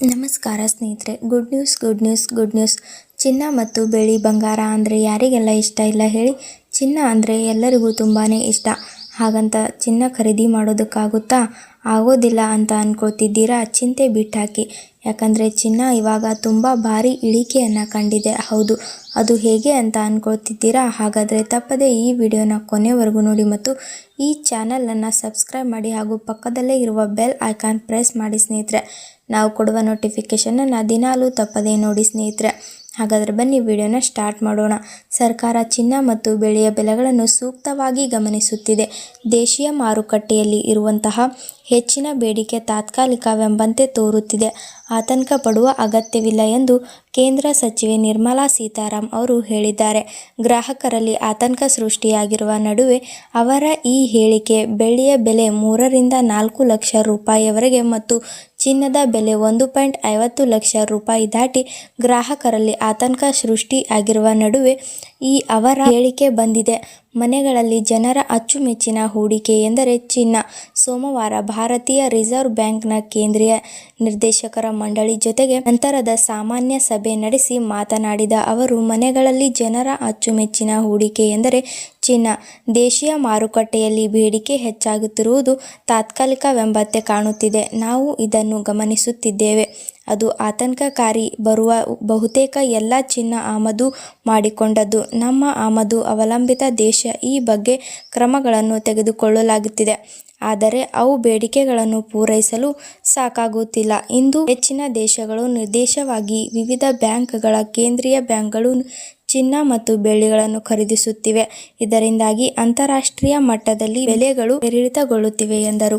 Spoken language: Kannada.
ನಮಸ್ಕಾರ ಸ್ನೇಹಿತರೆ. Good news. ಚಿನ್ನ ಮತ್ತು ಬೆಳ್ಳಿ ಬಂಗಾರ ಅಂದರೆ ಯಾರಿಗೆಲ್ಲ ಇಷ್ಟ ಇಲ್ಲ ಹೇಳಿ. ಚಿನ್ನ ಅಂದರೆ ಎಲ್ಲರಿಗೂ ತುಂಬಾ ಇಷ್ಟ. ಹಾಗಂತ ಚಿನ್ನ ಖರೀದಿ ಮಾಡೋದಕ್ಕಾಗುತ್ತಾ? ಆಗೋದಿಲ್ಲ ಅಂತ ಅಂದ್ಕೊಳ್ತಿದ್ದೀರಾ? ಚಿಂತೆ ಬಿಟ್ಟಾಕಿ. ಯಾಕಂದರೆ ಚಿನ್ನ ಇವಾಗ ತುಂಬ ಭಾರಿ ಇಳಿಕೆಯನ್ನು ಕಂಡಿದೆ. ಹೌದು, ಅದು ಹೇಗೆ ಅಂತ ಅಂದ್ಕೊಳ್ತಿದ್ದೀರಾ? ಹಾಗಾದರೆ ತಪ್ಪದೆ ಈ ವಿಡಿಯೋನ ಕೊನೆವರೆಗೂ ನೋಡಿ ಮತ್ತು ಈ ಚಾನಲನ್ನು ಸಬ್ಸ್ಕ್ರೈಬ್ ಮಾಡಿ ಹಾಗೂ ಪಕ್ಕದಲ್ಲೇ ಇರುವ ಬೆಲ್ ಐಕಾನ್ ಪ್ರೆಸ್ ಮಾಡಿ ಸ್ನೇಹಿತರೆ. ನಾವು ಕೊಡುವ ನೋಟಿಫಿಕೇಷನನ್ನು ದಿನಾಲೂ ತಪ್ಪದೇ ನೋಡಿ ಸ್ನೇಹಿತರೆ. ಹಾಗಾದರೆ ಬನ್ನಿ ವಿಡಿಯೋನ ಸ್ಟಾರ್ಟ್ ಮಾಡೋಣ. ಸರ್ಕಾರ ಚಿನ್ನ ಮತ್ತು ಬೆಳ್ಳಿಯ ಬೆಲೆಗಳನ್ನು ಸೂಕ್ತವಾಗಿ ಗಮನಿಸುತ್ತಿದೆ. ದೇಶೀಯ ಮಾರುಕಟ್ಟೆಯಲ್ಲಿ ಇರುವಂತಹ ಹೆಚ್ಚಿನ ಬೇಡಿಕೆ ತಾತ್ಕಾಲಿಕವೆಂಬಂತೆ ತೋರುತ್ತಿದೆ. ಆತಂಕ ಪಡುವ ಅಗತ್ಯವಿಲ್ಲ ಎಂದು ಕೇಂದ್ರ ಸಚಿವೆ ನಿರ್ಮಲಾ ಸೀತಾರಾಮನ್ ಅವರು ಹೇಳಿದ್ದಾರೆ. ಗ್ರಾಹಕರಲ್ಲಿ ಆತಂಕ ಸೃಷ್ಟಿಯಾಗಿರುವ ನಡುವೆ ಅವರ ಈ ಹೇಳಿಕೆ ಬೆಳ್ಳಿಯ ಬೆಲೆ 3ರಿಂದ 4 ಲಕ್ಷ ರೂಪಾಯಿಯವರೆಗೆ ಮತ್ತು ಚಿನ್ನದ ಬೆಲೆ 1.50 ಲಕ್ಷ ರೂಪಾಯಿ ದಾಟಿ ಗ್ರಾಹಕರಲ್ಲಿ ಆತಂಕ ಸೃಷ್ಟಿಯಾಗಿರುವ ನಡುವೆ ಈ ಅವರ ಹೇಳಿಕೆ ಬಂದಿದೆ. ಮನೆಗಳಲ್ಲಿ ಜನರ ಅಚ್ಚುಮೆಚ್ಚಿನ ಹೂಡಿಕೆ ಎಂದರೆ ಚಿನ್ನ. ಸೋಮವಾರ ಭಾರತೀಯ ರಿಸರ್ವ್ ಬ್ಯಾಂಕ್ನ ಕೇಂದ್ರೀಯ ನಿರ್ದೇಶಕರ ಮಂಡಳಿ ಜೊತೆಗೆ ನಂತರದ ಸಾಮಾನ್ಯ ಸಭೆ ನಡೆಸಿ ಮಾತನಾಡಿದ ಅವರು, ಮನೆಗಳಲ್ಲಿ ಜನರ ಅಚ್ಚುಮೆಚ್ಚಿನ ಹೂಡಿಕೆ ಎಂದರೆ ಚಿನ್ನ. ದೇಶೀಯ ಮಾರುಕಟ್ಟೆಯಲ್ಲಿ ಬೇಡಿಕೆ ಹೆಚ್ಚಾಗುತ್ತಿರುವುದು ತಾತ್ಕಾಲಿಕವೆಂಬಂತೆ ಕಾಣುತ್ತಿದೆ. ನಾವು ಇದನ್ನು ಗಮನಿಸುತ್ತಿದ್ದೇವೆ. ಅದು ಆತಂಕಕಾರಿ. ಬರುವ ಬಹುತೇಕ ಎಲ್ಲ ಚಿನ್ನ ಆಮದು ಮಾಡಿಕೊಂಡದ್ದು. ನಮ್ಮ ಆಮದು ಅವಲಂಬಿತ ದೇಶ. ಈ ಬಗ್ಗೆ ಕ್ರಮಗಳನ್ನು ತೆಗೆದುಕೊಳ್ಳಲಾಗುತ್ತಿದೆ. ಆದರೆ ಅವು ಬೇಡಿಕೆಗಳನ್ನು ಪೂರೈಸಲು ಸಾಕಾಗುತ್ತಿಲ್ಲ. ಇಂದು ಹೆಚ್ಚಿನ ದೇಶಗಳು ನಿರ್ದೇಶವಾಗಿ ವಿವಿಧ ಬ್ಯಾಂಕ್ಗಳ ಕೇಂದ್ರೀಯ ಬ್ಯಾಂಕ್ಗಳು ಚಿನ್ನ ಮತ್ತು ಬೆಳ್ಳಿಗಳನ್ನು ಖರೀದಿಸುತ್ತಿವೆ. ಇದರಿಂದಾಗಿ ಅಂತಾರಾಷ್ಟ್ರೀಯ ಮಟ್ಟದಲ್ಲಿ ಬೆಲೆಗಳು ಏರಿಳಿತಗೊಳ್ಳುತ್ತಿವೆ ಎಂದರು.